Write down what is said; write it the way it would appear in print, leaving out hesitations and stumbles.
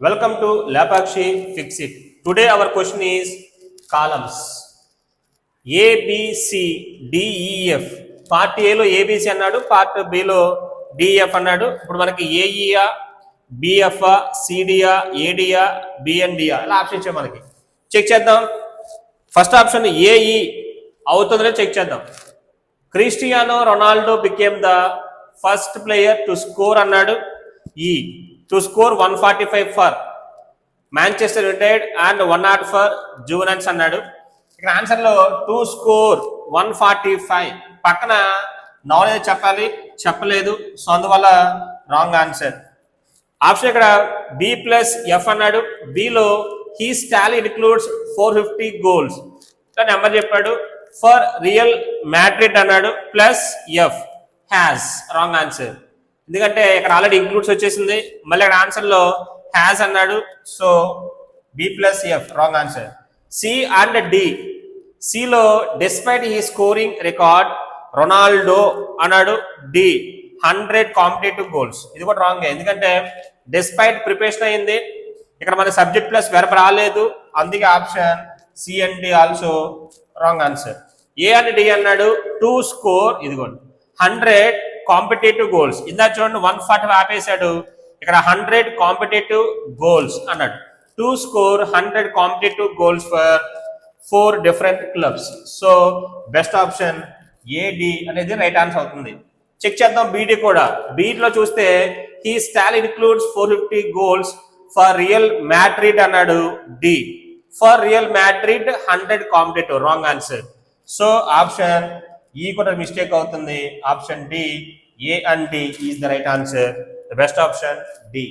Welcome to Lapakshi Fix It. Today our question is columns A, B, C, D, E, F. Part A లో ABC అన్నాడు, part B లో DF అన్నాడు. ఇప్పుడు మనకి AEA, BF, CDA, ADA, BNDA ఇలా option ఇచ్చే మనకి check చేద్దాం. ఫస్ట్ ఆప్షన్ AE అవుతుందో చెక్ చేద్దాం. Cristiano Ronaldo became the first player to score అన్నాడు. E to score 145 for Manchester United and 100 for Juventus అన్నాడు. ఇక్కడ ఆన్సర్ లో టు స్కోర్ 145 పక్కన నాలెడ్జ్ చెప్పలేదు, సో అందువల్ల రాంగ్ ఆన్సర్. ఆప్షన్ ఇక్కడ B+F అన్నాడు. Below he's Tally includes 450 goals number చెప్పాడు. ఫర్ రియల్ మ్యాడ్రిడ్ అన్నాడు. +F హ్యాస్ రాంగ్ ఆన్సర్, ఎందుకంటే ఇక్కడ ఆల్రెడీ ఇంక్లూడ్స్ వచ్చేసింది. మళ్ళీ ఇక్కడ ఆన్సర్ లో హ్యాస్ అన్నాడు, so B+F wrong answer. C and D. సిలో despite he scoring record Ronaldo అన్నాడు. డి 100 కాంపిటేటివ్ గోల్స్, ఇది కూడా రాంగ్, ఎందుకంటే డిస్పైట్ ప్రిపరేషన్ అయింది, ఇక్కడ మన సబ్జెక్ట్ ప్లస్ వెర్బ్ రాలేదు, అందుకే option C and D also wrong answer. A and D అన్నాడు. టు స్కోర్ ఇది కూడా 100 కాంపిటేటివ్ గోల్స్, ఇందా చూడండి 140 ఆపేశాడు, ఇక్కడ 100 కాంపిటేటివ్ గోల్స్ అన్నాడు. To score 100 competitive goals for 4 different clubs. So best option AD అనేది రైట్ ఆన్సర్ అవుతుంది. చెక్ చేద్దాం బీడీ కూడా. బీడీలో చూస్తే he still includes 450 goals for Real Madrid అన్నాడు. D for Real Madrid 100 competitive wrong answer. So option ఈ కూడా mistake అవుతుంది. Option D, A and D is the right answer. The best option D.